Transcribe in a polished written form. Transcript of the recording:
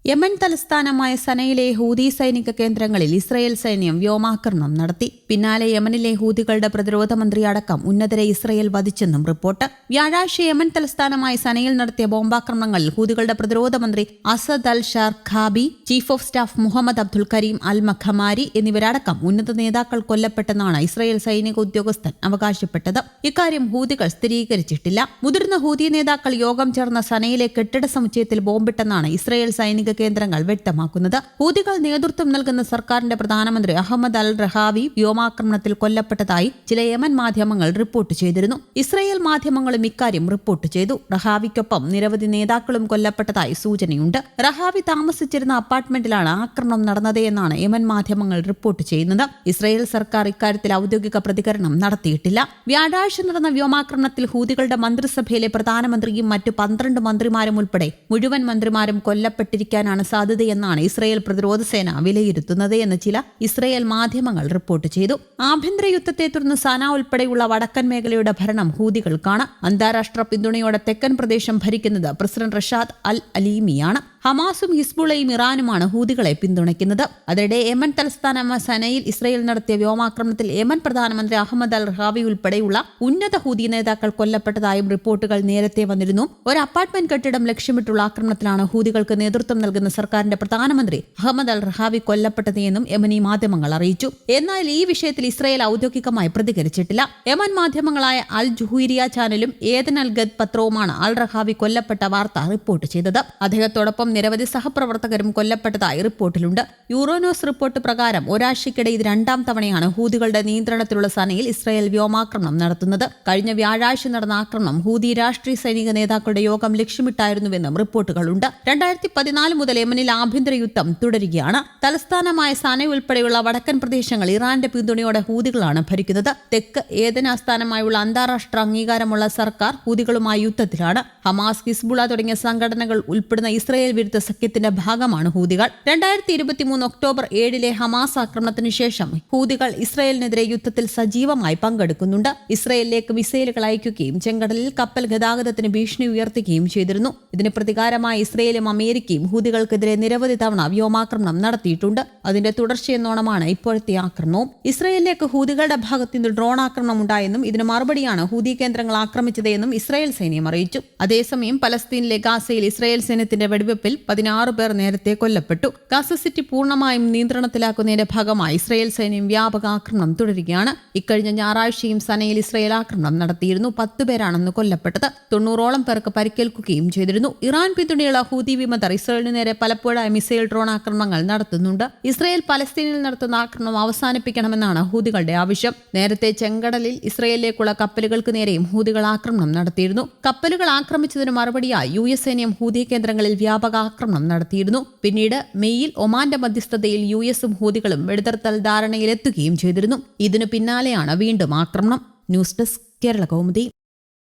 Yemen തലസ്ഥാനമായ സനയിലെ Houthi സൈനിക കേന്ദ്രങ്ങളിൽ ഇസ്രയേൽ സൈന്യം വ്യോമാക്രമണം നടത്തി. പിന്നാലെ യമനിലെ ഹൂതികളുടെ പ്രതിരോധ മന്ത്രി അടക്കം ഉന്നതരെ ഇസ്രയേൽ വധിച്ചെന്നും റിപ്പോർട്ട്. വ്യാഴാഴ്ച യമൻ തലസ്ഥാനമായ സനയിൽ നടത്തിയ ബോംബാക്രമണങ്ങളിൽ ഹൂതികളുടെ പ്രതിരോധ മന്ത്രി Asad al Sharqabi, chief of staff Muhammad Abdul Karim al Ghamari എന്നിവരടക്കം ഉന്നത നേതാക്കൾ കൊല്ലപ്പെട്ടെന്നാണ് ഇസ്രയേൽ സൈനിക ഉദ്യോഗസ്ഥൻ അവകാശപ്പെട്ടത്. ഇക്കാര്യം ഹൂതികൾ സ്ഥിരീകരിച്ചിട്ടില്ല. മുതിർന്ന ഹൂതി നേതാക്കൾ യോഗം ചേർന്ന സനയിലെ കെട്ടിട സമുച്ചയത്തിൽ ബോംബിട്ടെന്നാണ് ഇസ്രയേൽ സൈനിക കേന്ദ്രങ്ങൾ വ്യക്തമാക്കുന്നത്. ഹൂതികൾ നേതൃത്വം നൽകുന്ന സർക്കാരിന്റെ പ്രധാനമന്ത്രി അഹമ്മദ് അൽ റഹാവി വ്യോമാക്രമണത്തിൽ കൊല്ലപ്പെട്ടതായി ചില യമൻ മാധ്യമങ്ങൾ റിപ്പോർട്ട് ചെയ്തിരുന്നു. ഇസ്രയേൽ മാധ്യമങ്ങളും ഇക്കാര്യം റിപ്പോർട്ട് ചെയ്തു. റഹാവിക്കൊപ്പം നിരവധി നേതാക്കളും കൊല്ലപ്പെട്ടതായി സൂചനയുണ്ട്. റഹാവി താമസിച്ചിരുന്ന അപ്പാർട്ട്മെന്റിലാണ് ആക്രമണം നടന്നത് എന്നാണ് യമൻ മാധ്യമങ്ങൾ റിപ്പോർട്ട് ചെയ്യുന്നത്. ഇസ്രയേൽ സർക്കാർ ഇക്കാര്യത്തിൽ ഔദ്യോഗിക പ്രതികരണം നടത്തിയിട്ടില്ല. വ്യാഴാഴ്ച നടന്ന വ്യോമാക്രമണത്തിൽ ഹൂതികളുടെ മന്ത്രിസഭയിലെ പ്രധാനമന്ത്രിയും മറ്റു 12 മന്ത്രിമാരും ഉൾപ്പെടെ മുഴുവൻ മന്ത്രിമാരും കൊല്ലപ്പെട്ടിരിക്കാനാണ് സാധ്യതയെന്നാണ് ഇസ്രയേൽ പ്രതിരോധ സേന വിലയിരുത്തുന്നത് എന്ന് ചില ഇസ്രയേൽ മാധ്യമങ്ങൾ റിപ്പോർട്ട് ചെയ്തു. ആഭ്യന്തര യുദ്ധത്തെ തുടർന്ന് സന ഉൾപ്പെടെയുള്ള വടക്കൻ മേഖലയുടെ ഭരണം ഹൂതികൾക്കാണ്. അന്താരാഷ്ട്ര പിന്തുണയോടെ തെക്കൻ പ്രദേശം ഭരിക്കുന്നത് പ്രസിഡന്റ് റഷാദ് അൽ അലീമിയാണ്. ഹമാസും ഹിസ്ബുള്ളയും ഇറാനുമാണ് ഹൂതികളെ പിന്തുണയ്ക്കുന്നത്. അതിനിടെ യമൻ തലസ്ഥാനമായ സനയിൽ ഇസ്രയേൽ നടത്തിയ വ്യോമാക്രമണത്തിൽ യമൻ പ്രധാനമന്ത്രി അഹമ്മദ് അൽ റഹാവി ഉൾപ്പെടെയുള്ള ഉന്നത ഹൂതി നേതാക്കൾ കൊല്ലപ്പെട്ടതായും റിപ്പോർട്ടുകൾ നേരത്തെ വന്നിരുന്നു. ഒരു അപ്പാർട്ട്മെന്റ് കെട്ടിടം ലക്ഷ്യമിട്ടുള്ള ആക്രമണത്തിലാണ് ഹൂതികൾക്ക് നേതൃത്വം നൽകുന്ന സർക്കാരിന്റെ പ്രധാനമന്ത്രി അഹമ്മദ് അൽ റഹാവി കൊല്ലപ്പെട്ടത് എന്നും യമനി മാധ്യമങ്ങൾ അറിയിച്ചു. എന്നാൽ ഈ വിഷയത്തിൽ ഇസ്രയേൽ ഔദ്യോഗികമായി പ്രതികരിച്ചിട്ടില്ല. യമൻ മാധ്യമങ്ങളായ അൽ ജുഹൂരിയ ചാനലും ഏദൻ അൽ ഗദ് പത്രവുമാണ് അൽ റഹാവി കൊല്ലപ്പെട്ട വാർത്ത റിപ്പോർട്ട് ചെയ്തത്. അദ്ദേഹത്തോടൊപ്പം നിരവധി സഹപ്രവർത്തകരും കൊല്ലപ്പെട്ടതായി റിപ്പോർട്ടിലുണ്ട്. യൂറോന്യൂസ് റിപ്പോർട്ട് പ്രകാരം ഒരാഴ്ചയ്ക്കിടെ ഇത് 2ാം തവണയാണ് ഹൂതികളുടെ നിയന്ത്രണത്തിലുള്ള സനയിൽ ഇസ്രയേൽ വ്യോമാക്രമണം നടത്തുന്നത്. കഴിഞ്ഞ വ്യാഴാഴ്ച നടന്ന ആക്രമണം ഹൂതി രാഷ്ട്രീയ സൈനിക നേതാക്കളുടെ യോഗം ലക്ഷ്യമിട്ടായിരുന്നുവെന്നും റിപ്പോർട്ടുകളുണ്ട്. 2014 മുതൽ യമനിൽ ആഭ്യന്തര യുദ്ധം തുടരുകയാണ്. തലസ്ഥാനമായ സന ഉൾപ്പെടെയുള്ള വടക്കൻ പ്രദേശങ്ങൾ ഇറാന്റെ പിന്തുണയോടെ ഹൂതികളാണ് ഭരിക്കുന്നത്. തെക്ക് ഏദൻ ആസ്ഥാനമായുള്ള അന്താരാഷ്ട്ര അംഗീകാരമുള്ള സർക്കാർ ഹൂതികളുമായി യുദ്ധത്തിലാണ്. ഹമാസ്, ഹിസ്ബുള്ള തുടങ്ങിയ സംഘടനകൾ ഉൾപ്പെടുന്ന ഇസ്രയേൽ വിരുദ്ധ സഖ്യത്തിന്റെ ഭാഗമാണ് ഹൂതികൾ. 2023 ഒക്ടോബർ 7 ഹമാസ് ആക്രമണത്തിന് ശേഷം ഹൂതികൾ ഇസ്രയേലിനെതിരെ യുദ്ധത്തിൽ സജീവമായി പങ്കെടുക്കുന്നുണ്ട്. ഇസ്രയേലിലേക്ക് മിസൈലുകൾ അയക്കുകയും ചെങ്കടലിൽ കപ്പൽ ഗതാഗതത്തിന് ഭീഷണി ഉയർത്തുകയും ചെയ്തിരുന്നു. ഇതിന് പ്രതികാരമായി ഇസ്രയേലും അമേരിക്കയും ഹൂതികൾക്കെതിരെ നിരവധി തവണ വ്യോമാക്രമണം നടത്തിയിട്ടുണ്ട്. അതിന്റെ തുടർച്ചയെന്നോണമാണ് ഇപ്പോഴത്തെ ആക്രമണവും. ഇസ്രയേലിലേക്ക് ഹൂതികളുടെ ഭാഗത്തു നിന്ന് ഡ്രോൺ ആക്രമണം ഉണ്ടായെന്നും ഇതിന് മറുപടിയാണ് ഹൂതി കേന്ദ്രങ്ങൾ ആക്രമിച്ചത് എന്നും ഇസ്രയേൽ സൈന്യം അറിയിച്ചു. അതേസമയം പലസ്തീനിലെ ഗാസയിൽ ഇസ്രയേൽ സൈന്യത്തിന്റെ വെടിവെപ്പിൽ 16 പേർ നേരത്തെ കൊല്ലപ്പെട്ടു. ഗാസ സിറ്റി പൂർണ്ണമായും നിയന്ത്രണത്തിലാക്കുന്നതിന്റെ ഭാഗമായി ഇസ്രയേൽ സൈന്യം വ്യാപക ആക്രമണം തുടരുകയാണ്. ഇക്കഴിഞ്ഞ ഞായറാഴ്ചയും സനയിൽ ഇസ്രയേൽ ആക്രമണം നടത്തിയിരുന്നു. 10 പേരാണെന്ന് കൊല്ലപ്പെട്ടത്. 90ഓളം പേർക്ക് പരിക്കേൽക്കുകയും ചെയ്തിരുന്നു. ഇറാൻ പിന്തുണയുള്ള ഹൂതി വിമതർ ഇസ്രയേലിന് നേരെ പലപ്പോഴായി മിസൈൽ ഡ്രോൺ ആക്രമണങ്ങൾ നടത്തുന്നുണ്ട്. ഇസ്രയേൽ പലസ്തീനിൽ നടത്തുന്ന ആക്രമണം അവസാനിപ്പിക്കണമെന്നാണ് ഹൂതികളുടെ ആവശ്യം. നേരത്തെ ചെങ്കടലിൽ ഇസ്രയേലിലേക്കുള്ള കപ്പലുകൾക്ക് നേരെയും ഹൂതികൾ ആക്രമണം നടത്തിയിരുന്നു. കപ്പലുകൾ ആക്രമിച്ചതിന് മറുപടിയായി US സൈന്യം ഹൂതി കേന്ദ്രങ്ങളിൽ വ്യാപക ആക്രമണം നടത്തിയിരുന്നു. പിന്നീട് മെയ്യിൽ ഒമാന്റെ മധ്യസ്ഥതയിൽ USഉം ഹൂതികളും വെടിനിർത്തൽ ധാരണയിലെത്തുകയും ചെയ്തിരുന്നു. ഇതിനു പിന്നാലെയാണ് വീണ്ടും ആക്രമണം. News desk, Kerala Kaumudi.